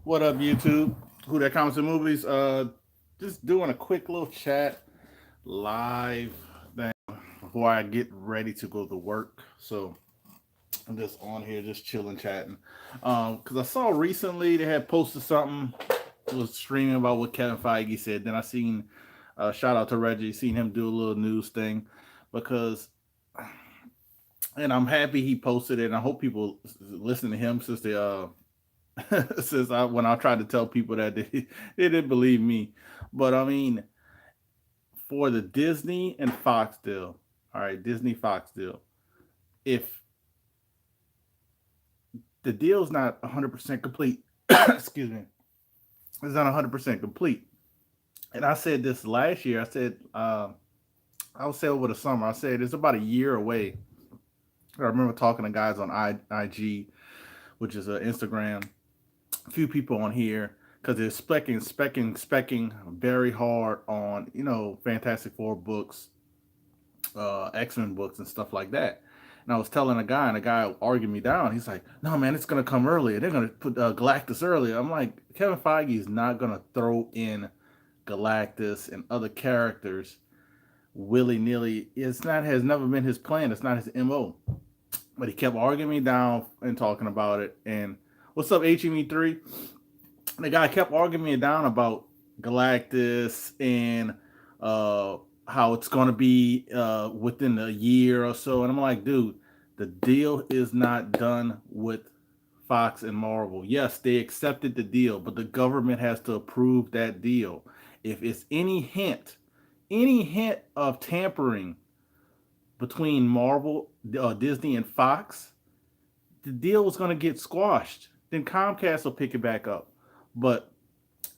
What up, YouTube? Who that comes to movies? Just doing a quick little chat live thing before I get ready to go to work. So I'm just on here, just chilling, chatting. Because I saw recently they had posted something, was streaming about what Kevin Feige said. Then I seen, shout out to Reggie, seen him do a little news thing, because, and I'm happy he posted it. And I hope people listen to him since they since I when I tried to tell people that they didn't believe me. But I mean, for the Disney and Fox deal, all right, Disney Fox deal. If the deal's not 100% complete, excuse me, it's not 100% complete. And I said this last year. I said I would say over the summer. I said it's about a year away. I remember talking to guys on IG, which is Instagram, a few people on here, because they're specking very hard on Fantastic Four books, X-Men books, and stuff like that. And I was telling a guy, and a guy argued me down. He's like, "No, man, it's gonna come earlier. They're gonna put Galactus earlier." I'm like, Kevin Feige is not gonna throw in Galactus and other characters willy nilly. It's not has never been his plan. It's not his mo. But he kept arguing me down and talking about it. And what's up, HME3? The guy kept arguing me down about Galactus and uh, how it's going to be within a year or so. And I'm like, dude, the deal is not done with Fox and Marvel. Yes, they accepted the deal, but the government has to approve that deal. If it's any hint of tampering between Marvel, Disney, and Fox, the deal was going to get squashed. Then Comcast will pick it back up. But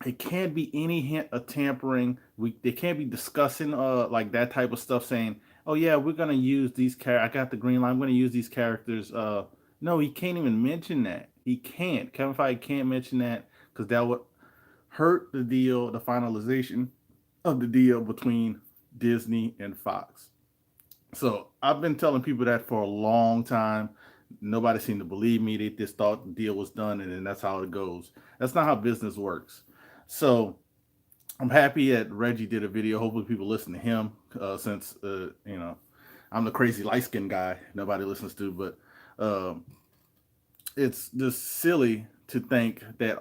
it can't be any hint of tampering. They can't be discussing like that type of stuff, saying, "Oh yeah, we're gonna use these characters. I got the green line. I'm gonna use these characters." No, he can't even mention that. He can't. Kevin Feige can't mention that because that would hurt the deal, the finalization of the deal between Disney and Fox. So I've been telling people that for a long time. Nobody seemed to believe me. They just thought the deal was done, and then that's how it goes. That's not how business works. So I'm happy that Reggie did a video. Hopefully, people listen to him since I'm the crazy light skinned guy nobody listens to. But it's just silly to think that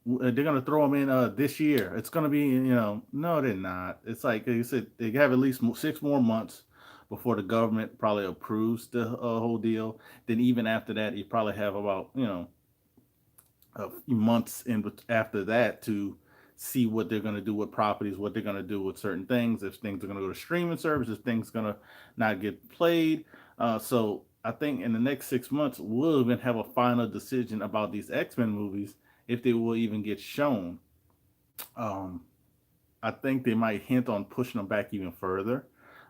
they're gonna throw him in this year. It's gonna be no they're not. It's like you said they have at least 6 more months before the government probably approves the whole deal. Then even after that, you probably have about a few months in after that to see what they're going to do with properties, what they're going to do with certain things, if things are going to go to streaming services, if things are going to not get played. So I think in the next 6 months, we'll even have a final decision about these X-Men movies, if they will even get shown. Um, I think they might hint on pushing them back even further.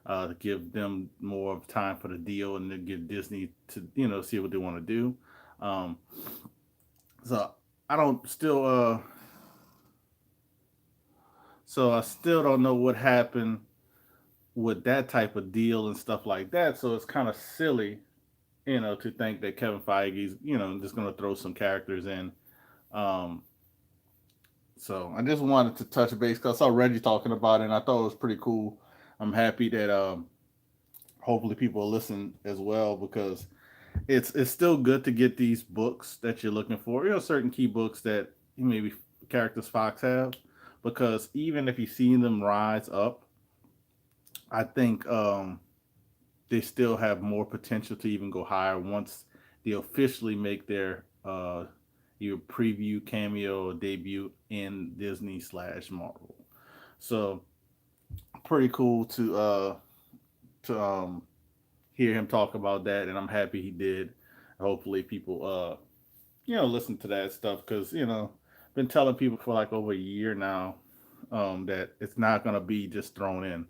To give them more of time for the deal and to give Disney to see what they want to do. Um, so I don't still So I still don't know what happened with that type of deal and stuff like that. So it's kind of silly, to think that Kevin Feige's, just going to throw some characters in. Um, so I just wanted to touch base because I saw Reggie talking about it and I thought it was pretty cool. I'm happy that hopefully people will listen as well because it's still good to get these books that you're looking for. Certain key books that maybe characters Fox have, because even if you've seen them rise up, I think they still have more potential to even go higher once they officially make their your preview, cameo, or debut in Disney slash Marvel. So pretty cool to hear him talk about that, and I'm happy he did. Hopefully, people listen to that stuff because been telling people for like over a year now that it's not gonna be just thrown in.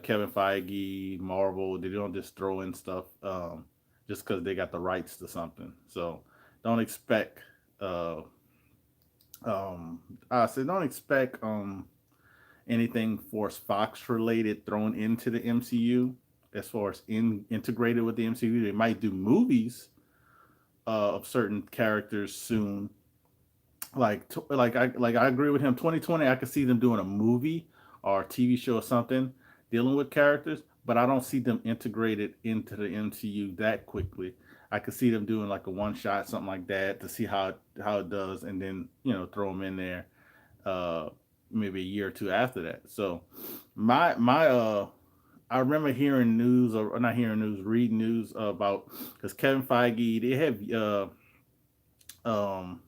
Kevin Feige, Marvel, they don't just throw in stuff just because they got the rights to something. So don't expect. Uh, I said don't expect anything Force Fox related thrown into the MCU as far as integrated with the MCU. They might do movies of certain characters soon, I agree with him. 2020, I could see them doing a movie or a TV show or something dealing with characters, but I don't see them integrated into the MCU that quickly. I could see them doing like a one shot, something like that, to see how it does, and then throw them in there, uh, maybe a year or two after that. So my I remember hearing news, or not hearing news, reading news about, because Kevin Feige, um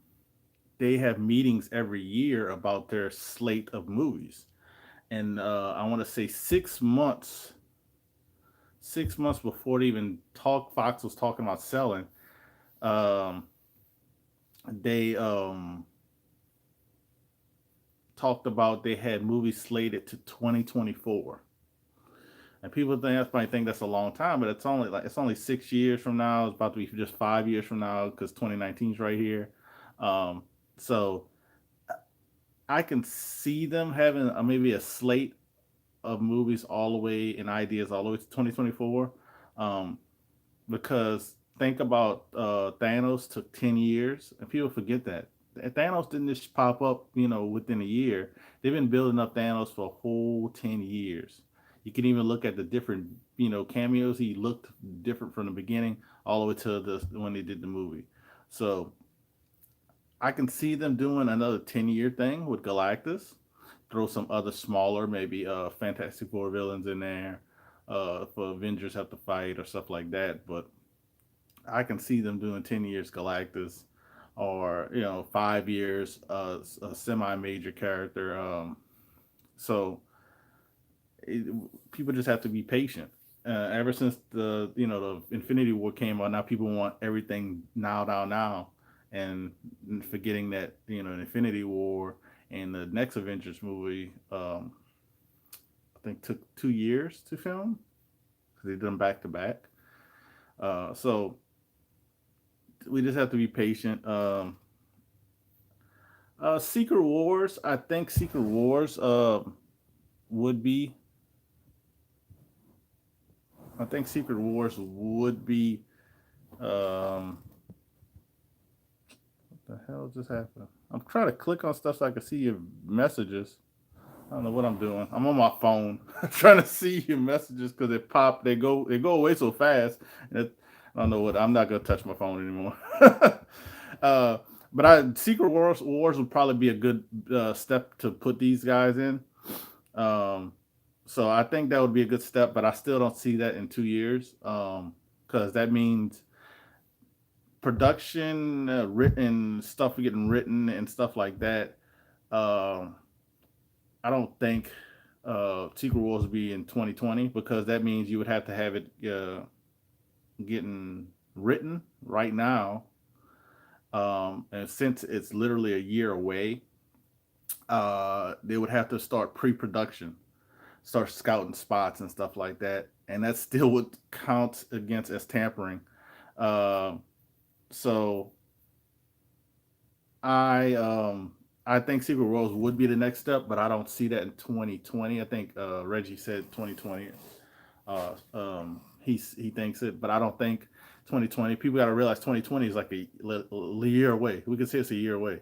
they have meetings every year about their slate of movies, and I want to say 6 months, 6 months before they even Fox was talking about selling. Um, they talked about they had movies slated to 2024, and people think that's probably think that's a long time, but it's only 6 years from now. It's about to be just 5 years from now because 2019 is right here. Um, so I can see them having maybe a slate of movies all the way and ideas all the way to 2024. Um, because think about Thanos took 10 years, and people forget that. Thanos didn't just pop up, within a year. They've been building up Thanos for a whole 10 years. You can even look at the different, cameos. He looked different from the beginning all the way to when they did the movie. So I can see them doing another 10-year thing with Galactus. Throw some other smaller, maybe Fantastic Four villains in there, for Avengers have to fight or stuff like that. But I can see them doing 10 years Galactus, or 5 years a semi-major character. So it, people just have to be patient. Ever since the Infinity War came out, now people want everything now, now, now, and forgetting that Infinity War and the next Avengers movie, I think took 2 years to film because they did them back to back. So we just have to be patient. Secret Wars, I think Secret Wars would be. I think Secret Wars would be. Um, what the hell just happened? I'm trying to click on stuff so I can see your messages. I don't know what I'm doing. I'm on my phone trying to see your messages because they pop. They go away so fast. And I don't know what. I'm not gonna touch my phone anymore. uh, but Secret Wars would probably be a good step to put these guys in. Um, so I think that would be a good step, but I still don't see that in 2 years. Because that means production, written stuff getting written and stuff like that. Um, I don't think Secret Wars would be in 2020, because that means you would have to have it getting written right now. And since it's literally a year away, they would have to start pre-production, start scouting spots and stuff like that, and that still would count against as tampering. Uh, so I um, I think Secret Wars would be the next step, but I don't see that in 2020. I think Reggie said 2020. He thinks it, but I don't think 2020. People got to realize 2020 is like a year away. We can say it's a year away.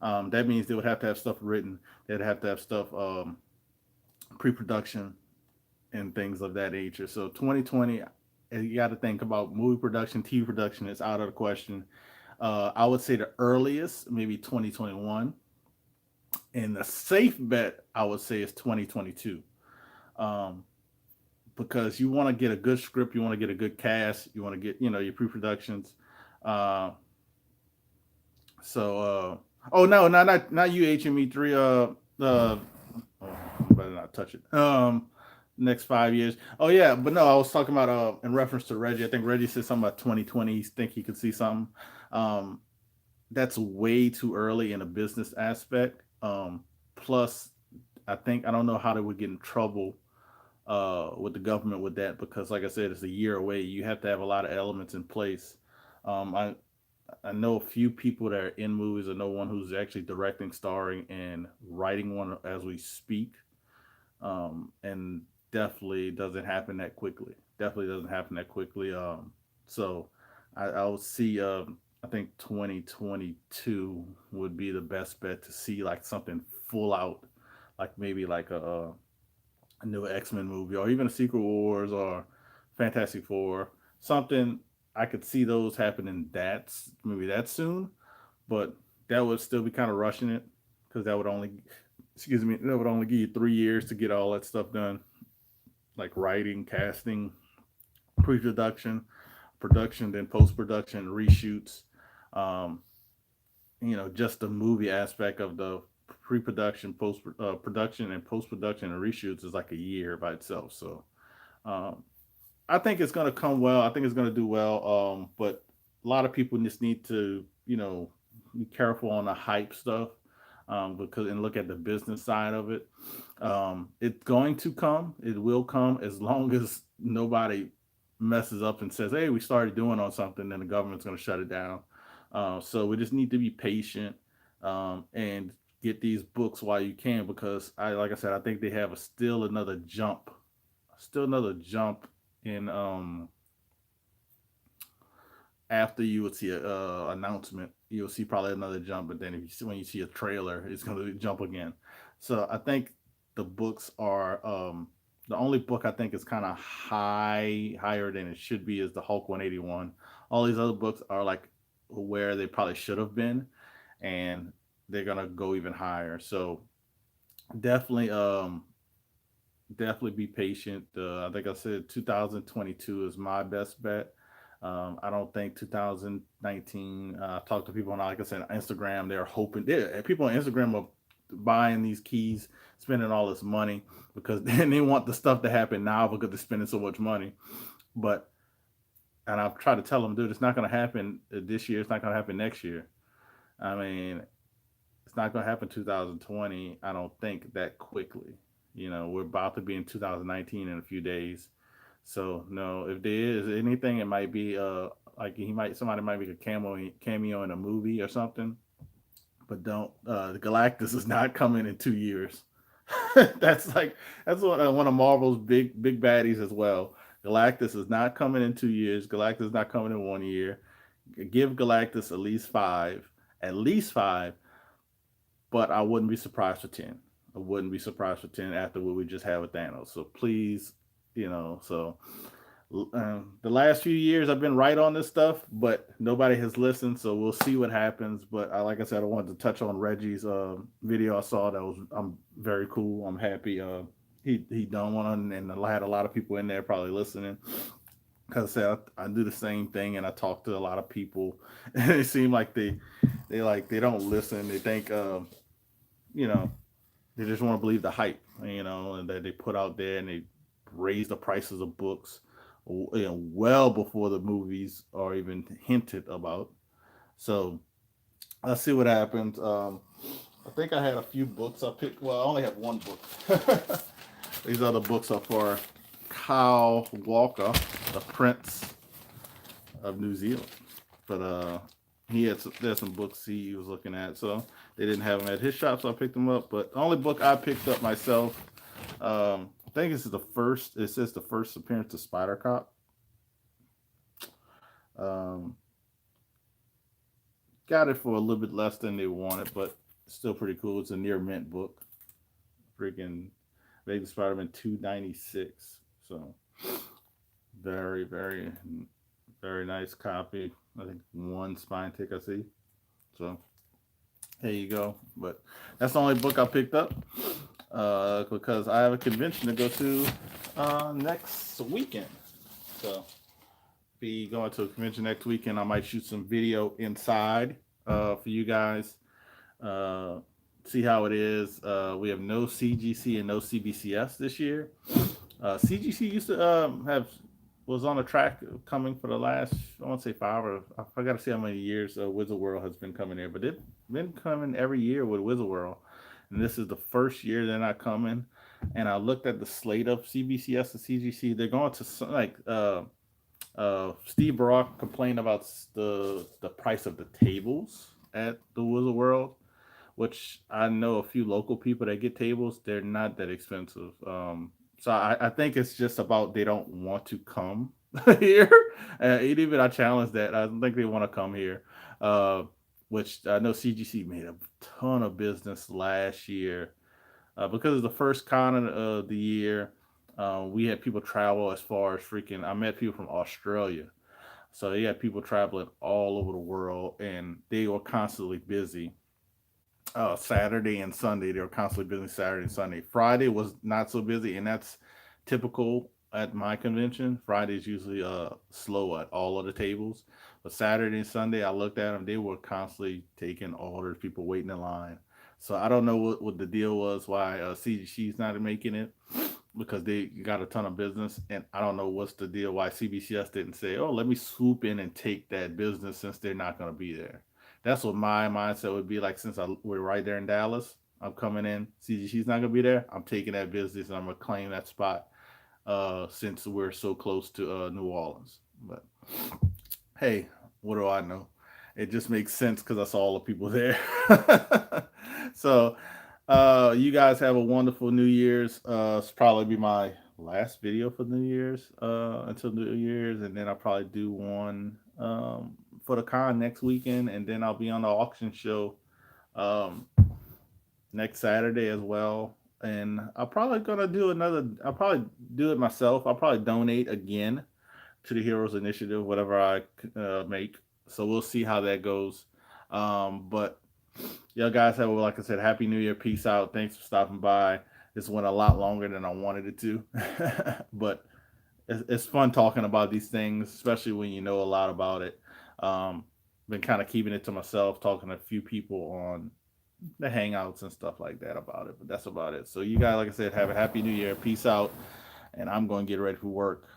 That means they would have to have stuff written. They'd have to have stuff pre-production and things of that nature. So 2020, you got to think about movie production, TV production is out of the question. I would say the earliest maybe 2021, and the safe bet I would say is 2022. Um, because you want to get a good script, you want to get a good cast, you want to get your pre-productions. Uh, oh no, not you HME3. Oh, better not touch it. Next 5 years. Oh yeah, but no, I was talking about in reference to Reggie. I think Reggie said something about 2020. He think he could see something. Um, that's way too early in a business aspect. Plus, I don't know how they would get in trouble with the government with that, because, like I said, it's a year away. You have to have a lot of elements in place. Um, I I know a few people that are in movies. I know one who's actually directing, starring, and writing one as we speak. And definitely doesn't happen that quickly. Definitely doesn't happen that quickly. So I will see. I think 2022 would be the best bet to see like something full out, like maybe like a new X-Men movie or even a Secret Wars or Fantastic Four. Something I could see those happening maybe that soon, but that would still be kind of rushing it because that would only, excuse me, that would only give you 3 years to get all that stuff done, like writing, casting, pre-production, production, then post-production, reshoots. Um, just the movie aspect of the pre-production, production, and post-production and reshoots is like a year by itself. So um, I think it's going to come well. I think it's going to do well. But a lot of people just need to, be careful on the hype stuff, because and look at the business side of it. It's going to come. It will come as long as nobody messes up and says, "Hey, we started doing on something," then the government's going to shut it down. So we just need to be patient, and get these books while you can, because like I said, I think they have still another jump in after you would see a announcement, you'll see probably another jump. But then if you see, when you see a trailer, it's going to jump again. So I think the books are the only book I think is kind of higher than it should be is the Hulk 181. All these other books are like where they probably should have been, and they're gonna go even higher. So definitely definitely be patient. I think I said 2022 is my best bet. I don't think 2019. Talk to people on, like I said, Instagram. They're hoping. People on Instagram are buying these keys, spending all this money because then they want the stuff to happen now because they're spending so much money. But and I've tried to tell them, dude, it's not going to happen this year. It's not going to happen next year. I mean, it's not going to happen 2020. I don't think that quickly. We're about to be in 2019 in a few days. So no, if there is anything, it might be like somebody might make a cameo in a movie or something. But don't Galactus is not coming in 2 years. that's like that's one of Marvel's big baddies as well. Galactus is not coming in 2 years. Galactus is not coming in 1 year. Give Galactus at least five, but I wouldn't be surprised for 10. I wouldn't be surprised for 10 after what we just had with Thanos. So please, so the last few years I've been right on this stuff, but nobody has listened. So we'll see what happens. But like I said, I wanted to touch on Reggie's video I saw. I'm very cool. I'm happy. He done one, and I had a lot of people in there probably listening. Because I said I do the same thing, and I talk to a lot of people, and it seem like they don't listen. They think you know they just want to believe the hype, and that they put out there, and they raise the prices of books, well before the movies are even hinted about. So let's see what happens. I think I had a few books I picked. Well, I only have one book. These other books are for Kyle Walker, the Prince of New Zealand. But there's some books he was looking at, so they didn't have them at his shop, so I picked them up. But the only book I picked up myself, I think this is the first. It says the first appearance of Spider Cop. Um, got it for a little bit less than they wanted, but still pretty cool. It's a near mint book. Freaking Baby Spider-Man 296. So very, very, very nice copy. I think one spine tick I see. So there you go. But that's the only book I picked up because I have a convention to go to next weekend. So be going to a convention next weekend. I might shoot some video inside for you guys. Uh, See how it is. We have no CGC and no CBCS this year. CGC used to have was on a track coming for the last, I want to say 5 or I got to see how many years Wizard World has been coming here, but they've been coming every year with Wizard World, and this is the first year they're not coming. And I looked at the slate of CBCS and CGC. They're going to Steve Barak complained about the price of the tables at the Wizard World, which I know a few local people that get tables. They're not that expensive. So I think it's just about they don't want to come here. Even I challenge that. I don't think they want to come here. uh, which I know CGC made a ton of business last year because it's the first con of the year. We had people travel as far as freaking. I met people from Australia, so they had people traveling all over the world, and they were constantly busy. Saturday and Sunday, they were constantly busy. Saturday and Sunday. Friday was not so busy, and that's typical at my convention. Friday is usually slow at all of the tables, but Saturday and Sunday, I looked at them; they were constantly taking orders, people waiting in line. So I don't know what the deal was, why CGC's not making it, because they got a ton of business, and I don't know what's the deal why CBCS didn't say, "Oh, let me swoop in and take that business since they're not going to be there." That's what my mindset would be like. Since we're right there in Dallas, I'm coming in. CGC's not going to be there. I'm taking that business and I'm going to claim that spot. Since we're so close to New Orleans, but hey, what do I know? It just makes sense because I saw all the people there. So, you guys have a wonderful New Year's. It's probably be my last video for New Year's until New Year's, and then I'll probably do one for the con next weekend, and then I'll be on the auction show um, next Saturday as well. And I'm probably gonna do another. I'll probably do it myself. I'll probably donate again to the Heroes Initiative, whatever I make. So we'll see how that goes. But y'all guys have, like I said, Happy New Year. Peace out. Thanks for stopping by. This went a lot longer than I wanted it to, but it's fun talking about these things, especially when you know a lot about it. Um, been kind of keeping it to myself, talking to a few people on the hangouts and stuff like that about it. But that's about it. So you guys, like I said, have a Happy New Year. Peace out, and I'm going to get ready for work.